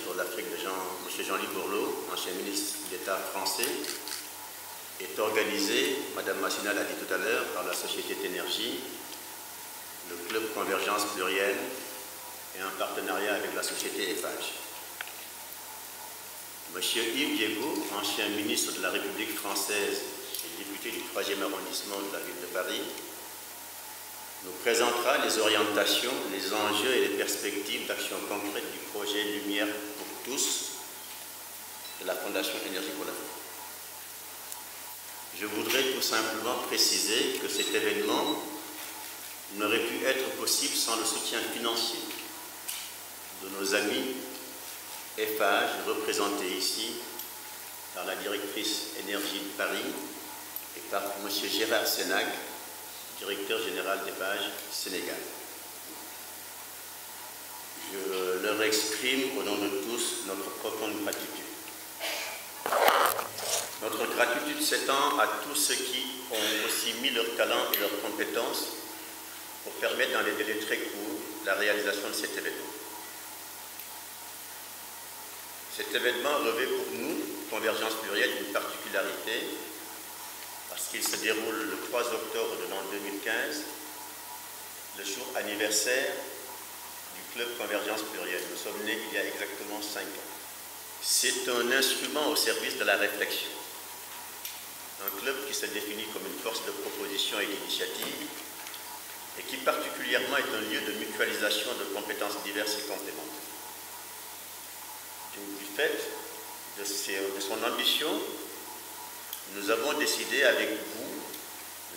pour l'Afrique de M. Jean-Louis Borloo, ancien ministre d'État français, est organisé, Mme Massina l'a dit tout à l'heure, par la Société d'énergie, le Club Convergence Plurielle et en partenariat avec la société Eiffage. M. Yves Diego, ancien ministre de la République française et député du 3e arrondissement de la ville de Paris, nous présentera les orientations, les enjeux et les perspectives d'action concrète du projet Lumière pour tous de la Fondation Énergie pour l'Afrique. Je voudrais tout simplement préciser que cet événement n'aurait pu être possible sans le soutien financier de nos amis Eiffage, représentés ici par la directrice Énergie de Paris et par M. Gérard Sénac, directeur général d'Eiffage Sénégal. Je leur exprime au nom de tous notre profonde gratitude. Notre gratitude s'étend à tous ceux qui ont aussi mis leur talent et leurs compétences pour permettre dans des délais très courts la réalisation de cet événement. Cet événement revêt pour nous, Convergence Plurielle, une particularité parce qu'il se déroule le 3 octobre de l'an 2015, le jour anniversaire du Club Convergence Plurielle. Nous sommes nés il y a exactement 5 ans. C'est un instrument au service de la réflexion. Un club qui se définit comme une force de proposition et d'initiative et qui particulièrement est un lieu de mutualisation de compétences diverses et complémentaires. Du fait de son ambition, nous avons décidé avec vous,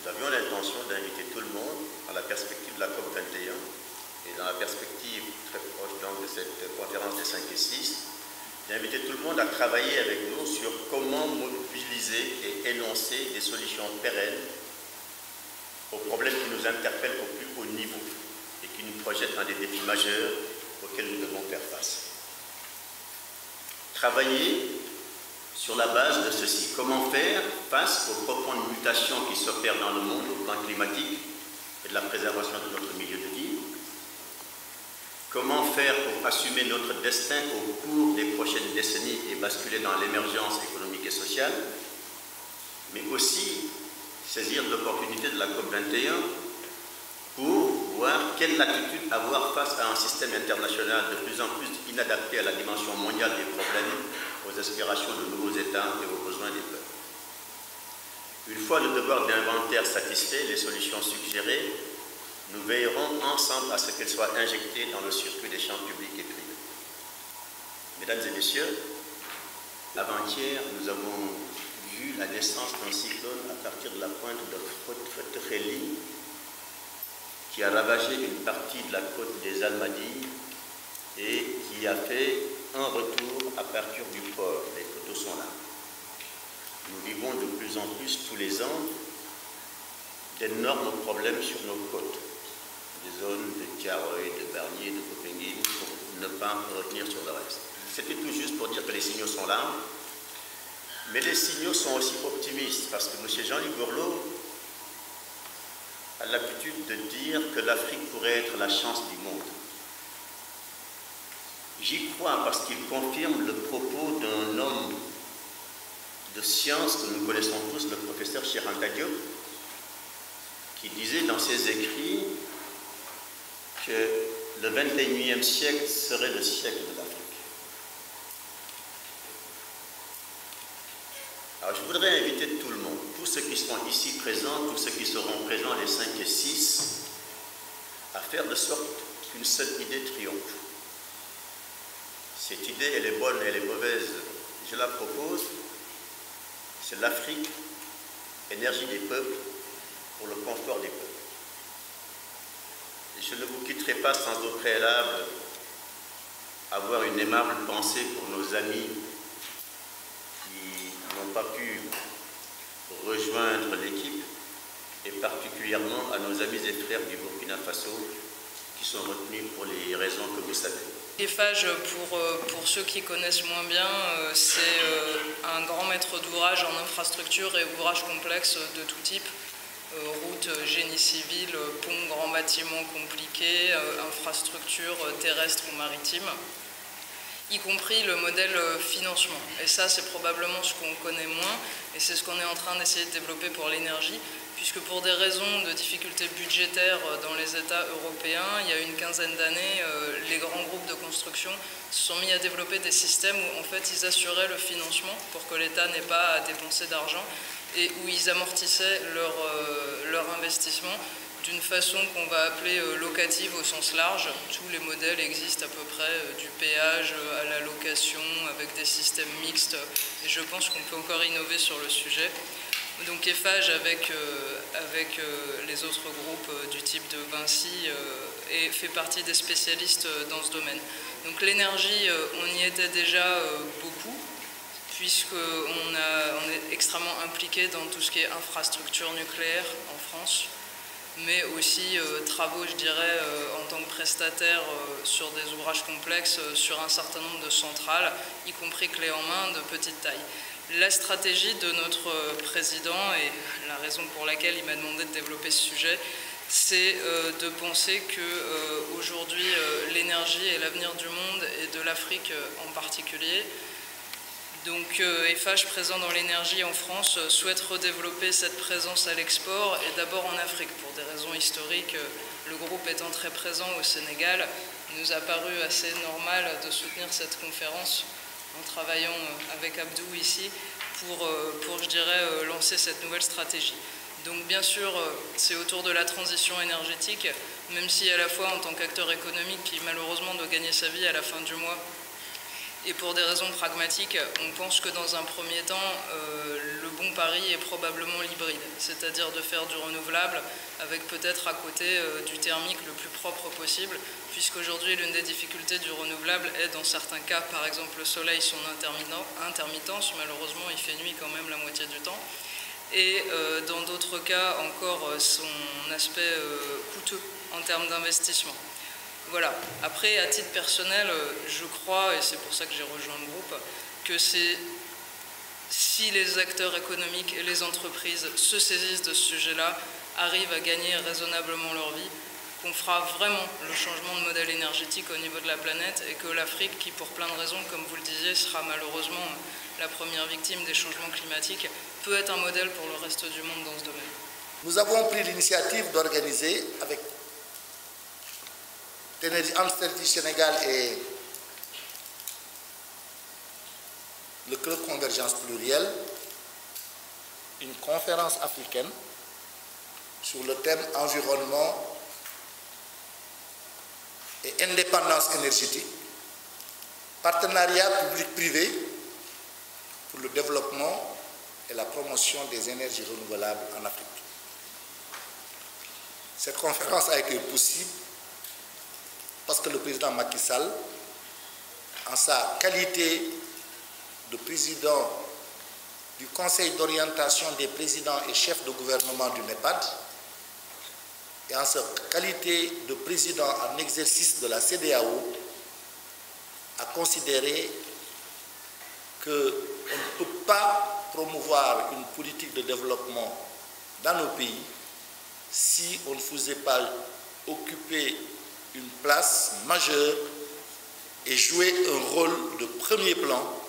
nous avions l'intention d'inviter tout le monde à la perspective de la COP21 et dans la perspective très proche donc de cette conférence des 5 et 6, d'inviter tout le monde à travailler avec nous sur comment mobiliser et énoncer des solutions pérennes aux problèmes qui nous interpellent au plus haut niveau et qui nous projettent dans des défis majeurs auxquels nous devons faire face. Travailler sur la base de ceci. Comment faire face aux profondes mutations qui s'opèrent dans le monde au plan climatique et de la préservation de notre milieu de vie? Comment faire pour assumer notre destin au cours des prochaines décennies et basculer dans l'émergence économique et sociale, mais aussi saisir l'opportunité de la COP21 pour voir quelle attitude avoir face à un système international de plus en plus inadapté à la dimension mondiale des problèmes, aux aspirations de nouveaux États et aux besoins des peuples. Une fois le devoir d'inventaire satisfait, les solutions suggérées, nous veillerons ensemble à ce qu'elles soient injectées dans le circuit des champs publics et privés. Mesdames et messieurs, avant-hier, nous avons vu la naissance d'un cyclone à partir de la pointe de Fouettreli qui a ravagé une partie de la côte des Almadies et qui a fait un retour à partir du port. Les photos sont là. Nous vivons de plus en plus tous les ans d'énormes problèmes sur nos côtes, des zones de Tiaroy, de Barnier, de Copenhague, pour ne pas retenir sur le reste. C'était tout juste pour dire que les signaux sont là, mais les signaux sont aussi optimistes, parce que M. Jean-Louis Borloo a l'habitude de dire que l'Afrique pourrait être la chance du monde. J'y crois parce qu'il confirme le propos d'un homme de science que nous connaissons tous, le professeur Cheikh Anta Diop, qui disait dans ses écrits que le 21e siècle serait le siècle de l'Afrique. Alors je voudrais inviter tout le monde, tous ceux qui sont ici présents, tous ceux qui seront présents les 5 et 6, à faire de sorte qu'une seule idée triomphe. Cette idée, elle est bonne, elle est mauvaise. Je la propose. C'est l'Afrique, énergie des peuples, pour le confort des peuples. Et je ne vous quitterai pas sans au préalable avoir une aimable pensée pour nos amis qui n'ont pas pu rejoindre l'équipe, et particulièrement à nos amis et frères du Burkina Faso qui sont retenus pour les raisons que vous savez. Eiffage, pour ceux qui connaissent moins bien, c'est un grand maître d'ouvrage en infrastructure et ouvrages complexes de tout type. Routes, génie civil, ponts, grands bâtiments compliqués, infrastructures terrestres ou maritimes. y compris le modèle financement. Et ça, c'est probablement ce qu'on connaît moins, et c'est ce qu'on est en train d'essayer de développer pour l'énergie, puisque pour des raisons de difficultés budgétaires dans les États européens, il y a une quinzaine d'années, les grands groupes de construction se sont mis à développer des systèmes où en fait ils assuraient le financement pour que l'État n'ait pas à dépenser d'argent et où ils amortissaient leur investissement d'une façon qu'on va appeler locative au sens large. Tous les modèles existent à peu près, du péage à la location, avec des systèmes mixtes, et je pense qu'on peut encore innover sur le sujet. Donc Eiffage, avec les autres groupes du type de Vinci, fait partie des spécialistes dans ce domaine. Donc l'énergie, on y était déjà beaucoup, puisqu'on est extrêmement impliqué dans tout ce qui est infrastructure nucléaire en France, mais aussi travaux, je dirais, en tant que prestataire sur des ouvrages complexes, sur un certain nombre de centrales, y compris clés en main de petite taille. La stratégie de notre président, et la raison pour laquelle il m'a demandé de développer ce sujet, c'est de penser qu'aujourd'hui, l'énergie est l'avenir du monde et de l'Afrique en particulier. Donc Eiffage, présent dans l'énergie en France, souhaite redévelopper cette présence à l'export, et d'abord en Afrique. Pour des raisons historiques, le groupe étant très présent au Sénégal, il nous a paru assez normal de soutenir cette conférence en travaillant avec Abdou ici pour je dirais, lancer cette nouvelle stratégie. Donc bien sûr, c'est autour de la transition énergétique, même si à la fois en tant qu'acteur économique qui malheureusement doit gagner sa vie à la fin du mois, et pour des raisons pragmatiques, on pense que dans un premier temps, le bon pari est probablement l'hybride, c'est-à-dire de faire du renouvelable avec peut-être à côté du thermique le plus propre possible, puisqu'aujourd'hui l'une des difficultés du renouvelable est dans certains cas, par exemple le soleil, son intermittence, malheureusement il fait nuit quand même la moitié du temps, et dans d'autres cas encore son aspect coûteux en termes d'investissement. Voilà. Après, à titre personnel, je crois, et c'est pour ça que j'ai rejoint le groupe, que c'est si les acteurs économiques et les entreprises se saisissent de ce sujet-là, arrivent à gagner raisonnablement leur vie, qu'on fera vraiment le changement de modèle énergétique au niveau de la planète, et que l'Afrique, qui pour plein de raisons, comme vous le disiez, sera malheureusement la première victime des changements climatiques, peut être un modèle pour le reste du monde dans ce domaine. Nous avons pris l'initiative d'organiser avec Energy Sénégal et le Club Convergence Plurielle une conférence africaine sur le thème environnement et indépendance énergétique, partenariat public-privé pour le développement et la promotion des énergies renouvelables en Afrique. Cette conférence a été possible parce que le président Macky Sall, en sa qualité de président du Conseil d'orientation des présidents et chefs de gouvernement du NEPAD, et en sa qualité de président en exercice de la CEDEAO, a considéré qu'on ne peut pas promouvoir une politique de développement dans nos pays si on ne faisait pas occuper une place majeure et jouer un rôle de premier plan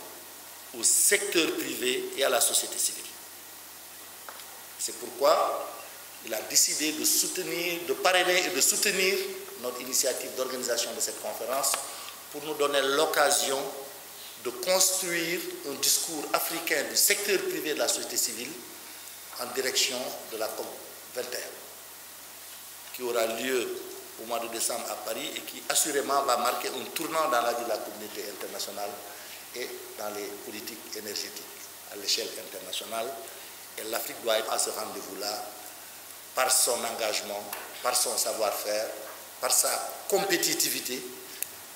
au secteur privé et à la société civile. C'est pourquoi il a décidé de soutenir, de parrainer et de soutenir notre initiative d'organisation de cette conférence pour nous donner l'occasion de construire un discours africain du secteur privé et de la société civile en direction de la COP 21, qui aura lieu au mois de décembre à Paris et qui assurément va marquer un tournant dans la vie de la communauté internationale et dans les politiques énergétiques à l'échelle internationale. Et l'Afrique doit être à ce rendez-vous-là par son engagement, par son savoir-faire, par sa compétitivité,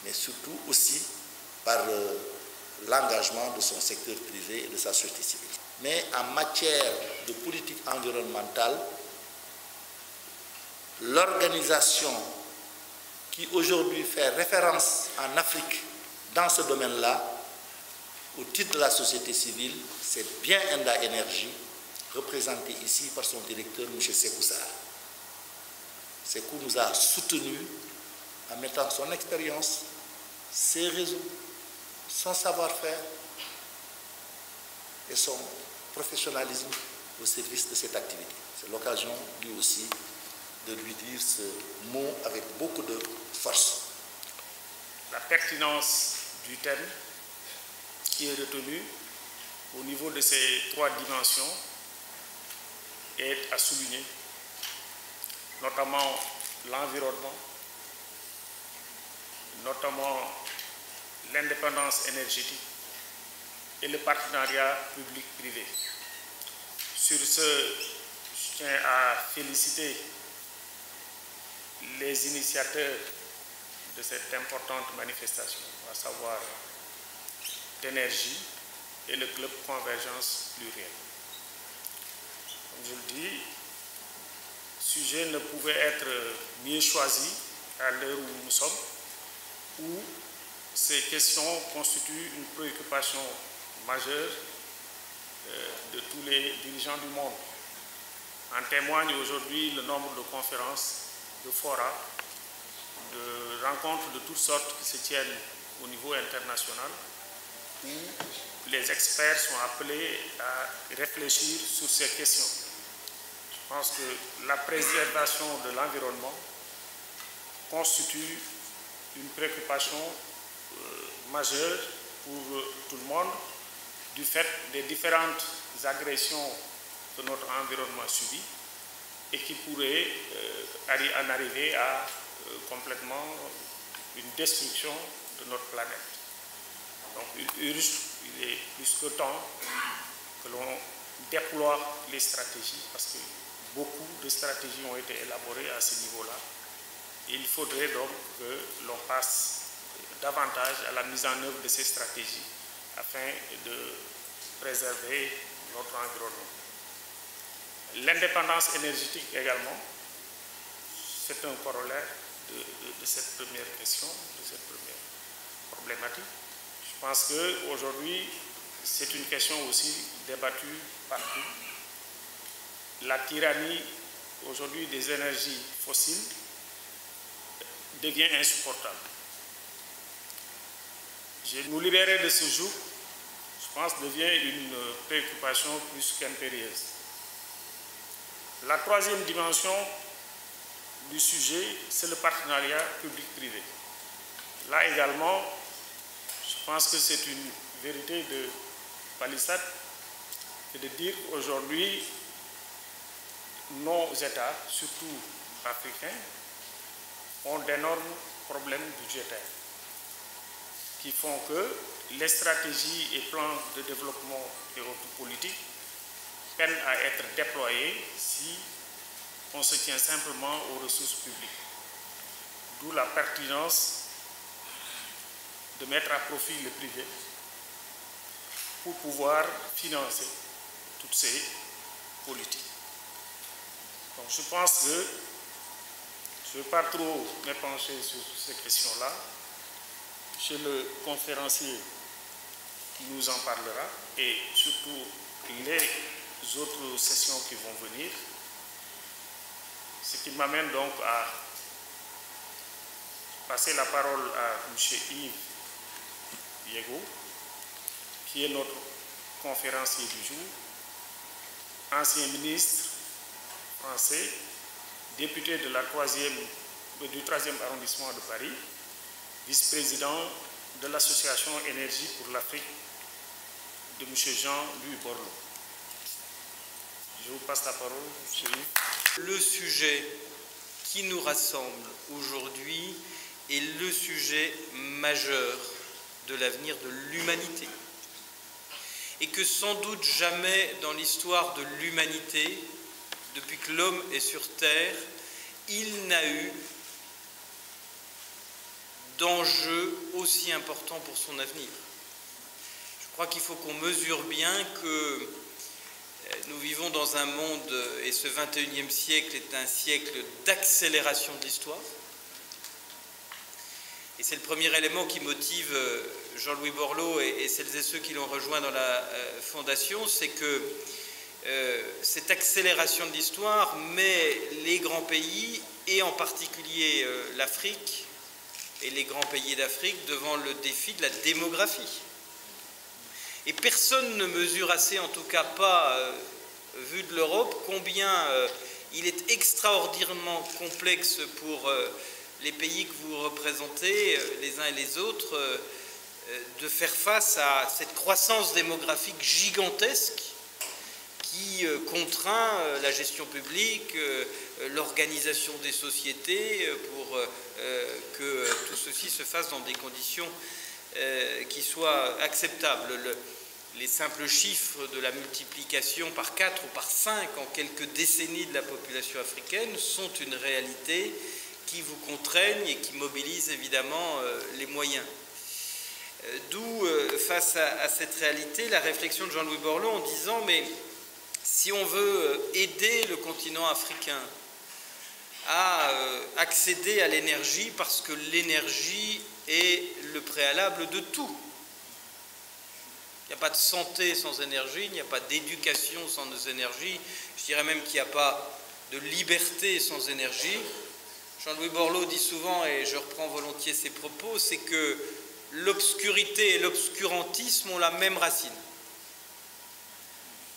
mais surtout aussi par l'engagement de son secteur privé et de sa société civile. Mais en matière de politique environnementale, l'organisation qui aujourd'hui fait référence en Afrique dans ce domaine-là, au titre de la société civile, c'est bien Enda Energy, représenté ici par son directeur, M. Sékou Sarr. Sékou nous a soutenus en mettant son expérience, ses réseaux, son savoir-faire et son professionnalisme au service de cette activité. C'est l'occasion, lui aussi, de lui dire ce mot avec beaucoup de force. La pertinence du thème qui est retenu au niveau de ces 3 dimensions est à souligner, notamment l'environnement, notamment l'indépendance énergétique et le partenariat public-privé. Sur ce, je tiens à féliciter les initiateurs de cette importante manifestation, à savoir d'énergie et le club Convergence Plurielle. Comme je le dis, le sujet ne pouvait être mieux choisi à l'heure où nous sommes, où ces questions constituent une préoccupation majeure de tous les dirigeants du monde. En témoigne aujourd'hui le nombre de conférences, de forats, de rencontres de toutes sortes qui se tiennent au niveau international, où les experts sont appelés à réfléchir sur ces questions. Je pense que la préservation de l'environnement constitue une préoccupation majeure pour tout le monde du fait des différentes agressions que notre environnement subit et qui pourraient en arriver à complètement une destruction de notre planète. Donc il est plus que temps que l'on déploie les stratégies, parce que beaucoup de stratégies ont été élaborées à ce niveau-là. Il faudrait donc que l'on passe davantage à la mise en œuvre de ces stratégies afin de préserver notre environnement. L'indépendance énergétique également, c'est un corollaire de cette première question, de cette première problématique. Je pense qu'aujourd'hui, c'est une question aussi débattue partout. La tyrannie aujourd'hui des énergies fossiles devient insupportable. Nous libérer de ce joug, je pense, devient une préoccupation plus qu'impérieuse. La troisième dimension du sujet, c'est le partenariat public-privé. Là également, je pense que c'est une vérité de palissade, c'est de dire qu'aujourd'hui, nos États, surtout africains, ont d'énormes problèmes budgétaires qui font que les stratégies et plans de développement et autres politiques peinent à être déployés si on se tient simplement aux ressources publiques. D'où la pertinence de mettre à profit le privé pour pouvoir financer toutes ces politiques. Donc je pense que je ne vais pas trop m'épancher sur ces questions-là. Chez le conférencier qui nous en parlera et surtout les autres sessions qui vont venir. Ce qui m'amène donc à passer la parole à M. Yves Diego, qui est notre conférencier du jour, ancien ministre français, député de du 3e arrondissement de Paris, vice-président de l'association Énergie pour l'Afrique de M. Jean-Louis Borloo. Je vous passe la parole, M. Yves. Le sujet qui nous rassemble aujourd'hui est le sujet majeur de l'avenir de l'humanité. Et que sans doute jamais dans l'histoire de l'humanité, depuis que l'homme est sur Terre, il n'a eu d'enjeux aussi importants pour son avenir. Je crois qu'il faut qu'on mesure bien que nous vivons dans un monde, et ce 21e siècle est un siècle d'accélération de l'histoire. Et c'est le premier élément qui motive Jean-Louis Borloo et celles et ceux qui l'ont rejoint dans la fondation, c'est que cette accélération de l'histoire met les grands pays, et en particulier l'Afrique, et les grands pays d'Afrique devant le défi de la démographie. Et personne ne mesure assez, en tout cas pas vu de l'Europe, combien il est extraordinairement complexe pour les pays que vous représentez, les uns et les autres, de faire face à cette croissance démographique gigantesque qui contraint la gestion publique, l'organisation des sociétés pour que tout ceci se fasse dans des conditions qui soient acceptables. Les simples chiffres de la multiplication par 4 ou par 5 en quelques décennies de la population africaine sont une réalité qui vous contraignent et qui mobilisent évidemment les moyens. D'où, face à cette réalité, la réflexion de Jean-Louis Borloo en disant « mais si on veut aider le continent africain à accéder à l'énergie, parce que l'énergie est le préalable de tout. Il n'y a pas de santé sans énergie, il n'y a pas d'éducation sans énergie, je dirais même qu'il n'y a pas de liberté sans énergie. Jean-Louis Borloo dit souvent, et je reprends volontiers ses propos, c'est que l'obscurité et l'obscurantisme ont la même racine.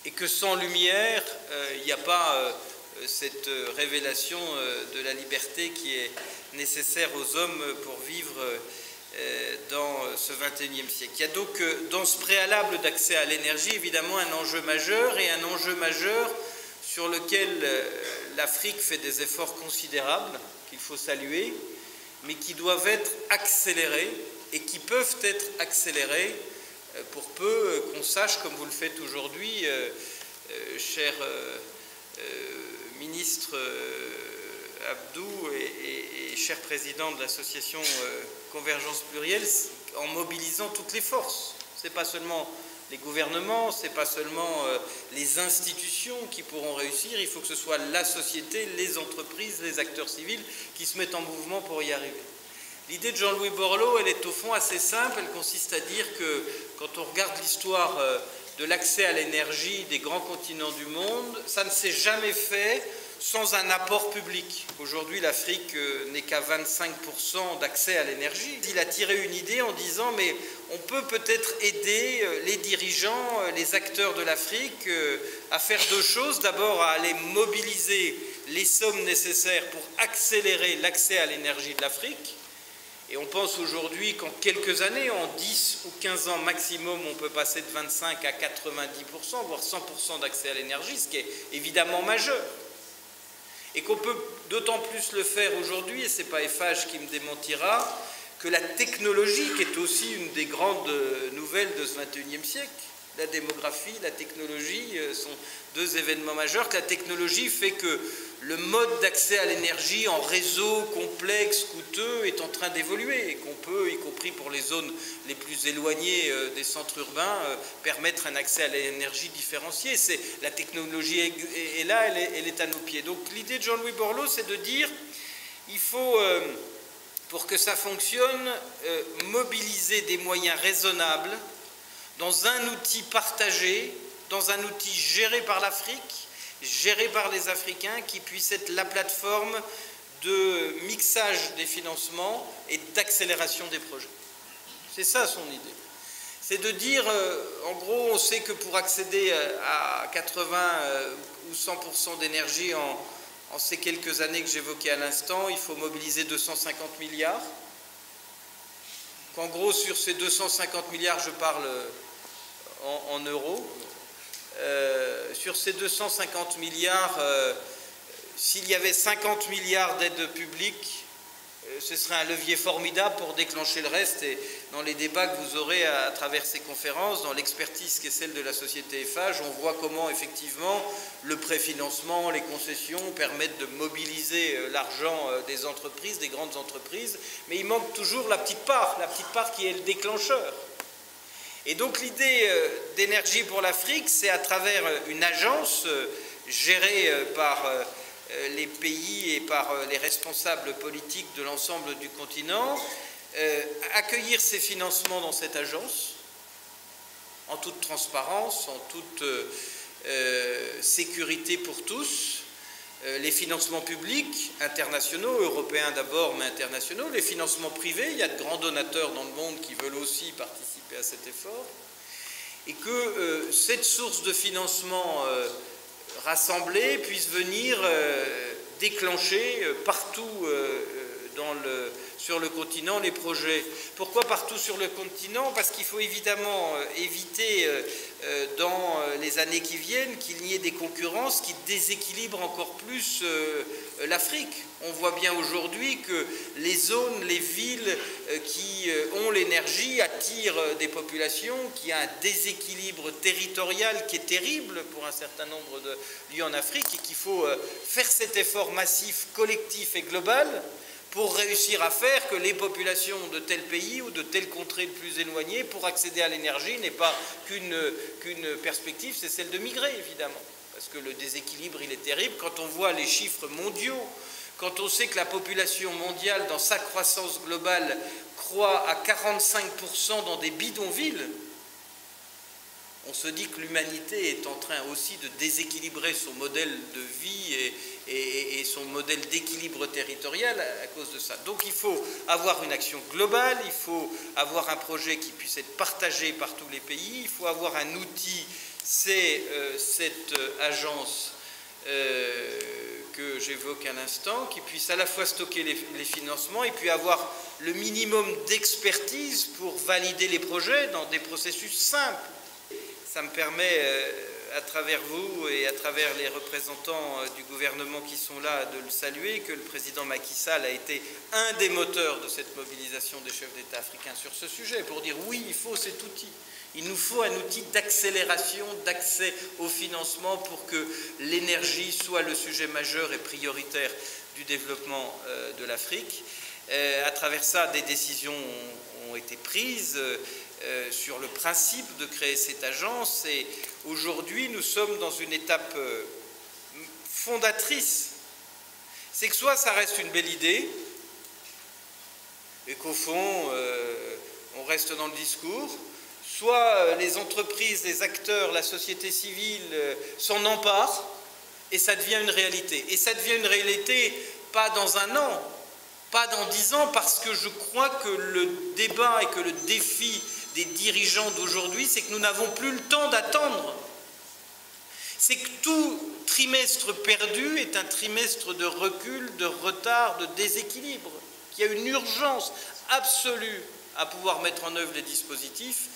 Et que sans lumière, il n'y a pas cette révélation de la liberté qui est nécessaire aux hommes pour vivre dans ce XXIe siècle. Il y a donc dans ce préalable d'accès à l'énergie évidemment un enjeu majeur, et un enjeu majeur sur lequel l'Afrique fait des efforts considérables qu'il faut saluer, mais qui doivent être accélérés et qui peuvent être accélérés pour peu qu'on sache, comme vous le faites aujourd'hui, cher ministre Abdou et cher président de l'association Convergence Plurielle, en mobilisant toutes les forces. Ce n'est pas seulement les gouvernements, ce n'est pas seulement les institutions qui pourront réussir, il faut que ce soit la société, les entreprises, les acteurs civils qui se mettent en mouvement pour y arriver. L'idée de Jean-Louis Borloo, elle est au fond assez simple, elle consiste à dire que quand on regarde l'histoire de l'accès à l'énergie des grands continents du monde, ça ne s'est jamais fait sans un apport public. Aujourd'hui, l'Afrique n'est qu'à 25% d'accès à l'énergie. Il a tiré une idée en disant « mais on peut peut-être aider les dirigeants, les acteurs de l'Afrique à faire deux choses. D'abord, à aller mobiliser les sommes nécessaires pour accélérer l'accès à l'énergie de l'Afrique. Et on pense aujourd'hui qu'en quelques années, en 10 ou 15 ans maximum, on peut passer de 25 à 90%, voire 100% d'accès à l'énergie, ce qui est évidemment majeur. Et qu'on peut d'autant plus le faire aujourd'hui, et ce n'est pas Eiffage qui me démentira, que la technologie, qui est aussi une des grandes nouvelles de ce XXIe siècle, la démographie, la technologie sont deux événements majeurs, que la technologie fait que le mode d'accès à l'énergie en réseau complexe, coûteux, est en train d'évoluer et qu'on peut, y compris pour les zones les plus éloignées des centres urbains, permettre un accès à l'énergie différencié. La technologie est là, elle est à nos pieds. Donc l'idée de Jean-Louis Borloo, c'est de dire il faut, pour que ça fonctionne, mobiliser des moyens raisonnables dans un outil partagé, dans un outil géré par l'Afrique, géré par les Africains, qui puisse être la plateforme de mixage des financements et d'accélération des projets. C'est ça son idée. C'est de dire, en gros, on sait que pour accéder à 80 ou 100% d'énergie en ces quelques années que j'évoquais à l'instant, il faut mobiliser 250 milliards. Qu'en gros, sur ces 250 milliards, je parle en euros, sur ces 250 milliards, s'il y avait 50 milliards d'aides publiques, ce serait un levier formidable pour déclencher le reste. Et dans les débats que vous aurez à travers ces conférences, dans l'expertise qui est celle de la société Eiffage, on voit comment effectivement le préfinancement, les concessions permettent de mobiliser l'argent des entreprises, des grandes entreprises, mais il manque toujours la petite part qui est le déclencheur. Et donc l'idée d'énergie pour l'Afrique, c'est à travers une agence gérée par les pays et par les responsables politiques de l'ensemble du continent, accueillir ces financements dans cette agence, en toute transparence, en toute sécurité pour tous, les financements publics, internationaux, européens d'abord, mais internationaux, les financements privés, il y a de grands donateurs dans le monde qui veulent aussi participer à cet effort, et que cette source de financement rassemblée puisse venir déclencher partout sur le continent les projets. Pourquoi partout sur le continent? Parce qu'il faut évidemment éviter dans les années qui viennent qu'il n'y ait des concurrences qui déséquilibrent encore plus l'Afrique. On voit bien aujourd'hui que les zones, les villes qui ont l'énergie attirent des populations, qui a un déséquilibre territorial qui est terrible pour un certain nombre de lieux en Afrique, et qu'il faut faire cet effort massif, collectif et global pour réussir à faire que les populations de tel pays ou de telle contrée plus éloignée, pour accéder à l'énergie, n'aient pas qu'une perspective, c'est celle de migrer, évidemment. Parce que le déséquilibre, il est terrible. Quand on voit les chiffres mondiaux, quand on sait que la population mondiale, dans sa croissance globale, croît à 45% dans des bidonvilles, on se dit que l'humanité est en train aussi de déséquilibrer son modèle de vie et son modèle d'équilibre territorial à cause de ça. Donc il faut avoir une action globale, il faut avoir un projet qui puisse être partagé par tous les pays, il faut avoir un outil, c'est cette agence que j'évoque à l'instant, qui puisse à la fois stocker les financements et puis avoir le minimum d'expertise pour valider les projets dans des processus simples. Ça me permet, à travers vous et à travers les représentants du gouvernement qui sont là, de le saluer, que le président Macky Sall a été un des moteurs de cette mobilisation des chefs d'État africains sur ce sujet, pour dire oui, il faut cet outil. Il nous faut un outil d'accélération, d'accès au financement pour que l'énergie soit le sujet majeur et prioritaire du développement de l'Afrique. À travers ça, des décisions ont été prises sur le principe de créer cette agence, et aujourd'hui nous sommes dans une étape fondatrice. C'est que soit ça reste une belle idée et qu'au fond on reste dans le discours, soit les entreprises, les acteurs, la société civile s'en emparent et ça devient une réalité. Et ça devient une réalité pas dans un an, pas dans 10 ans, parce que je crois que le débat et que le défi des dirigeants d'aujourd'hui, c'est que nous n'avons plus le temps d'attendre. C'est que tout trimestre perdu est un trimestre de recul, de retard, de déséquilibre, qu'il y a une urgence absolue à pouvoir mettre en œuvre les dispositifs,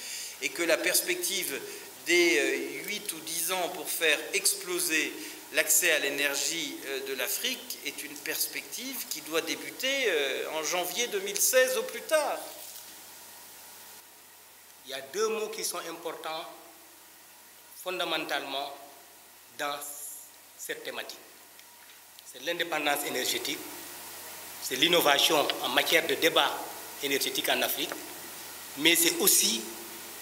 et que la perspective des 8 ou 10 ans pour faire exploser l'accès à l'énergie de l'Afrique est une perspective qui doit débuter en janvier 2016 au plus tard. Il y a deux mots qui sont importants fondamentalement dans cette thématique. C'est l'indépendance énergétique, c'est l'innovation en matière de débat énergétique en Afrique, mais c'est aussi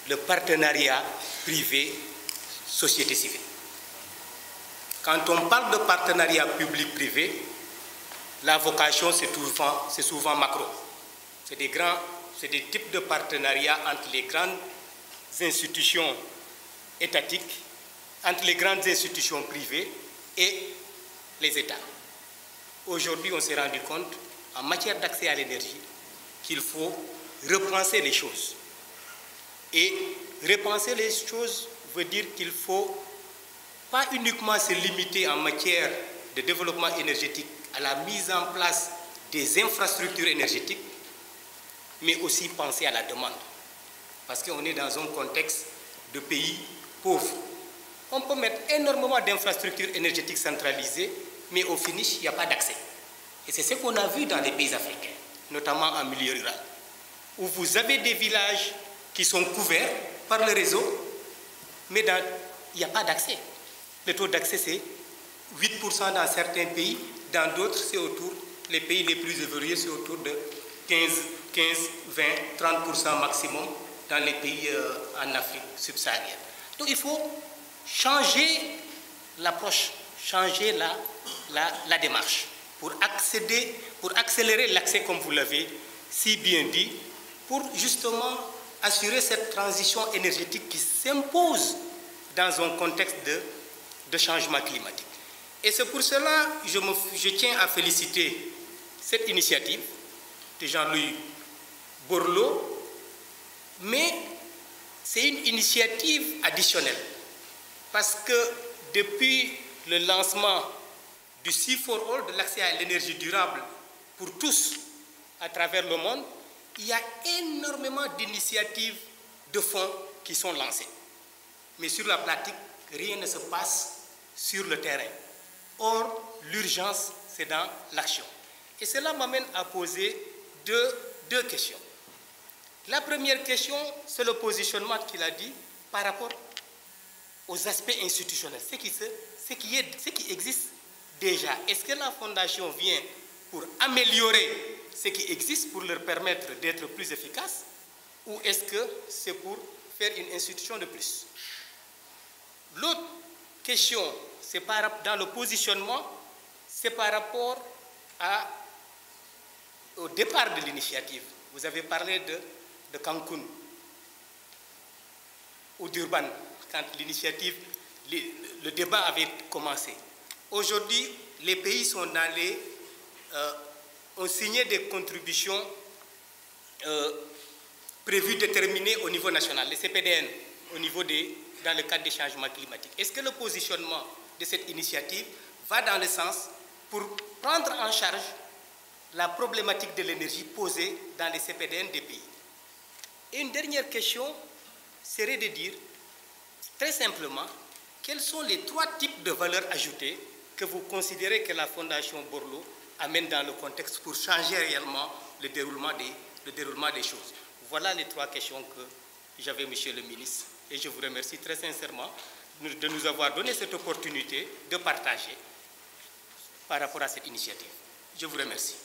le partenariat privé-société civile. Quand on parle de partenariat public-privé, la vocation c'est souvent macro. C'est des types de partenariats entre les grandes institutions étatiques, entre les grandes institutions privées et les États. Aujourd'hui, on s'est rendu compte, en matière d'accès à l'énergie, qu'il faut repenser les choses. Et repenser les choses veut dire qu'il ne faut pas uniquement se limiter en matière de développement énergétique à la mise en place des infrastructures énergétiques, mais aussi penser à la demande. Parce qu'on est dans un contexte de pays pauvres. On peut mettre énormément d'infrastructures énergétiques centralisées, mais au finish, il n'y a pas d'accès. Et c'est ce qu'on a vu dans les pays africains, notamment en milieu rural, où vous avez des villages qui sont couverts par le réseau, mais il n'y a pas d'accès. Le taux d'accès, c'est 8% dans certains pays, dans d'autres, c'est autour, les pays les plus évolués, c'est autour de 15, 20, 30% maximum dans les pays en Afrique subsaharienne. Donc il faut changer l'approche, changer la démarche pour accélérer l'accès, comme vous l'avez si bien dit, pour justement assurer cette transition énergétique qui s'impose dans un contexte de changement climatique. Et c'est pour cela que je tiens à féliciter cette initiative de Jean-Louis Borloo, mais c'est une initiative additionnelle. Parce que depuis le lancement du C4All, de l'accès à l'énergie durable pour tous à travers le monde, il y a énormément d'initiatives de fonds qui sont lancées. Mais sur la pratique, rien ne se passe sur le terrain. Or, l'urgence, c'est dans l'action. Et cela m'amène à poser deux questions. La première question, c'est le positionnement qu'il a dit par rapport aux aspects institutionnels, ce qui existe déjà. Est-ce que la Fondation vient pour améliorer ce qui existe, pour leur permettre d'être plus efficaces, ou est-ce que c'est pour faire une institution de plus? L'autre question, c'est dans le positionnement, c'est par rapport au départ de l'initiative. Vous avez parlé de Cancun ou d'Urban, quand l'initiative, le débat avait commencé. Aujourd'hui, les pays sont ont signé des contributions prévues, déterminées au niveau national, les CPDN, dans le cadre des changements climatiques. Est-ce que le positionnement de cette initiative va dans le sens pour prendre en charge la problématique de l'énergie posée dans les CPDN des pays? Et une dernière question serait de dire, très simplement, quels sont les 3 types de valeurs ajoutées que vous considérez que la Fondation Borloo amène dans le contexte pour changer réellement le déroulement des choses? Voilà les 3 questions que j'avais, Monsieur le ministre, et je vous remercie très sincèrement de nous avoir donné cette opportunité de partager par rapport à cette initiative. Je vous remercie.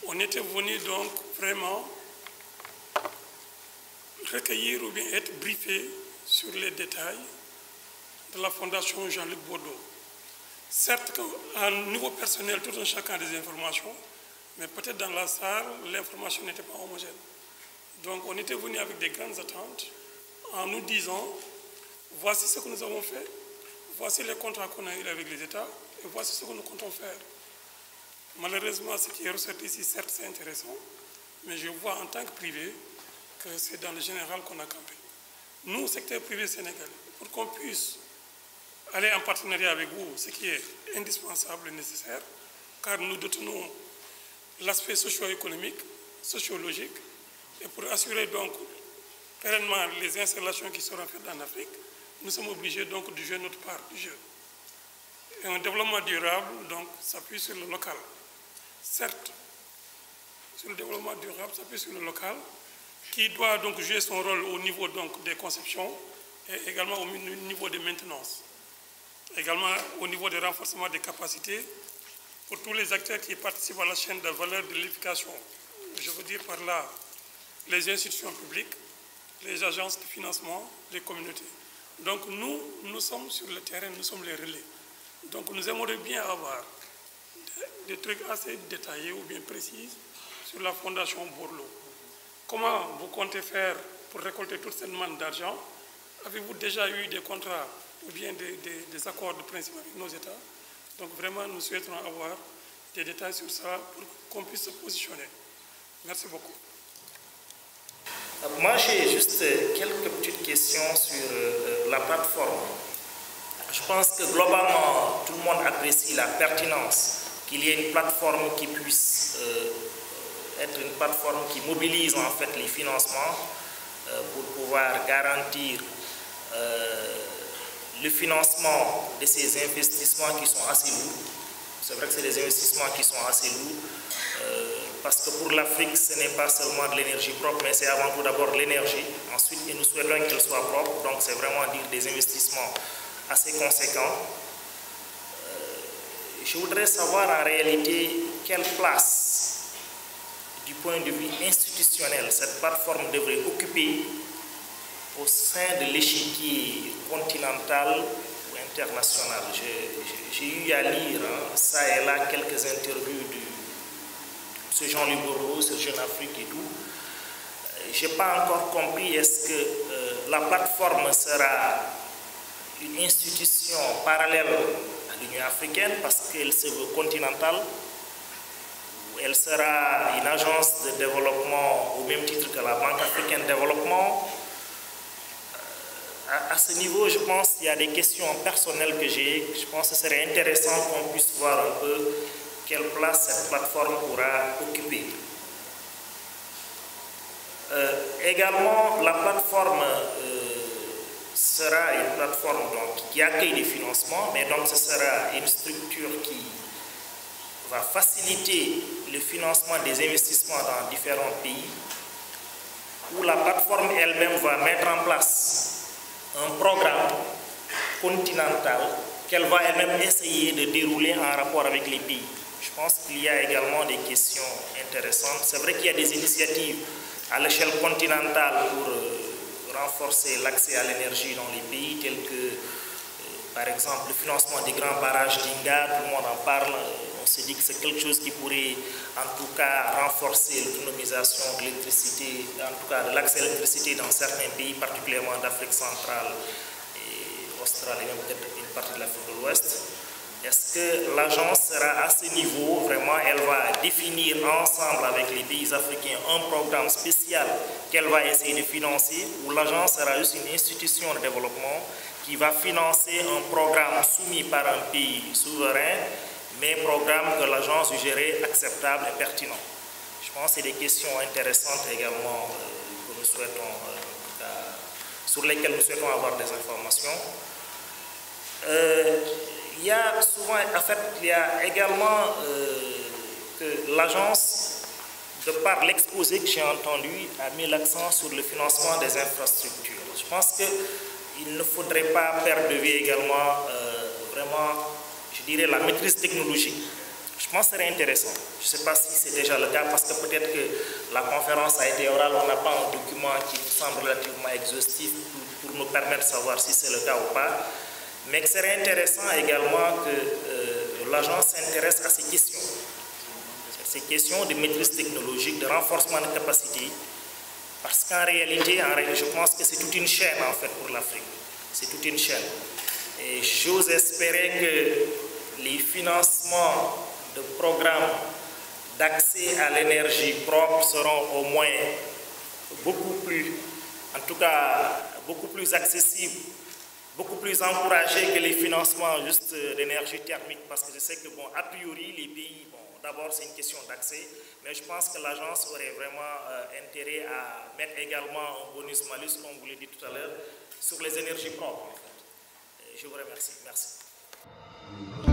On était venu donc vraiment recueillir ou bien être briefé sur les détails de la Fondation Jean-Luc Borloo. Certes, à niveau personnel, tout un chacun a des informations, mais peut-être dans la salle, l'information n'était pas homogène. Donc on était venu avec des grandes attentes en nous disant, voici ce que nous avons fait, voici les contrats qu'on a eu avec les États, et voici ce que nous comptons faire. Malheureusement, ce qui est ressorti ici, certes, c'est intéressant, mais je vois en tant que privé que c'est dans le général qu'on a campé. Nous, secteur privé sénégalais, pour qu'on puisse aller en partenariat avec vous, ce qui est indispensable et nécessaire, car nous détenons l'aspect socio-économique, sociologique, et pour assurer donc pleinement les installations qui seront faites en Afrique, nous sommes obligés donc de jouer notre part du jeu. Et un développement durable donc s'appuie sur le local. Certes, sur le développement durable s'appuie sur le local, qui doit donc jouer son rôle au niveau donc des conceptions et également au niveau de maintenance. Également au niveau du renforcement des capacités pour tous les acteurs qui participent à la chaîne de valeur de l'éducation. Je veux dire par là les institutions publiques, les agences de financement, les communautés. Donc nous sommes sur le terrain, nous sommes les relais. Donc nous aimerions bien avoir des trucs assez détaillés ou bien précis sur la Fondation Borloo. Comment vous comptez faire pour récolter toute cette manne d'argent? Avez-vous déjà eu des contrats ou bien des accords de principe avec nos États? Donc vraiment, nous souhaitons avoir des détails sur ça pour qu'on puisse se positionner. Merci beaucoup. Moi, j'ai juste quelques petites questions sur la plateforme. Je pense que globalement, tout le monde apprécie la pertinence qu'il y ait une plateforme qui puisse être une plateforme qui mobilise en fait les financements pour pouvoir garantir le financement de ces investissements qui sont assez lourds. C'est vrai que c'est des investissements qui sont assez lourds parce que pour l'Afrique, ce n'est pas seulement de l'énergie propre, mais c'est avant tout d'abord l'énergie. Ensuite, et nous souhaitons qu'elle soit propre, donc c'est vraiment dire des investissements assez conséquents. Je voudrais savoir en réalité quelle place, du point de vue institutionnel, cette plateforme devrait occuper au sein de l'échiquier continental ou international. J'ai eu à lire ça et là quelques interviews de ce Jean-Louis Borloo, ce Jeune Afrique et tout. Je n'ai pas encore compris, est-ce que la plateforme sera une institution parallèle à l'Union africaine parce qu'elle se veut continentale. Elle sera une agence de développement au même titre que la Banque africaine de développement. À ce niveau, je pense qu'il y a des questions personnelles que j'ai. Je pense que ce serait intéressant qu'on puisse voir un peu quelle place cette plateforme pourra occuper. Également, la plateforme sera une plateforme donc, qui accueille des financements, mais donc ce sera une structure qui va faciliter le financement des investissements dans différents pays, où la plateforme elle-même va mettre en place un programme continental qu'elle va elle-même essayer de dérouler en rapport avec les pays. Je pense qu'il y a également des questions intéressantes. C'est vrai qu'il y a des initiatives à l'échelle continentale pour renforcer l'accès à l'énergie dans les pays, tels que, par exemple, le financement des grands barrages d'Inga, tout le monde en parle. On se dit que c'est quelque chose qui pourrait, en tout cas, renforcer l'autonomisation de l'électricité, en tout cas de l'accès à l'électricité dans certains pays, particulièrement d'Afrique centrale et australe, et même peut-être une partie de l'Afrique de l'Ouest. Est-ce que l'agence sera à ce niveau, vraiment, elle va définir ensemble avec les pays africains un programme spécial qu'elle va essayer de financer, ou l'agence sera juste une institution de développement qui va financer un programme soumis par un pays souverain, mais un programme que l'agence jugerait acceptable et pertinent? Je pense que c'est des questions intéressantes également que nous souhaitons, sur lesquelles nous souhaitons avoir des informations. Il y a souvent, en fait, il y a également que l'agence, de par l'exposé que j'ai entendu, a mis l'accent sur le financement des infrastructures. Je pense qu'il ne faudrait pas perdre de vue également, vraiment, je dirais, la maîtrise technologique. Je pense que ce serait intéressant. Je ne sais pas si c'est déjà le cas, parce que peut-être que la conférence a été orale, on n'a pas un document qui nous semble relativement exhaustif pour nous permettre de savoir si c'est le cas ou pas. Mais il serait intéressant également que l'agence s'intéresse à ces questions de maîtrise technologique, de renforcement de capacité, parce qu'en réalité, je pense que c'est toute une chaîne en fait pour l'Afrique. C'est toute une chaîne. Et j'ose espérer que les financements de programmes d'accès à l'énergie propre seront au moins beaucoup plus, en tout cas, beaucoup plus accessibles, beaucoup plus encouragés que les financements juste d'énergie thermique, parce que je sais que, bon, a priori, les pays, bon, d'abord c'est une question d'accès, mais je pense que l'agence aurait vraiment intérêt à mettre également un bonus-malus, comme vous l'avez dit tout à l'heure, sur les énergies propres. En fait. Je vous remercie. Merci.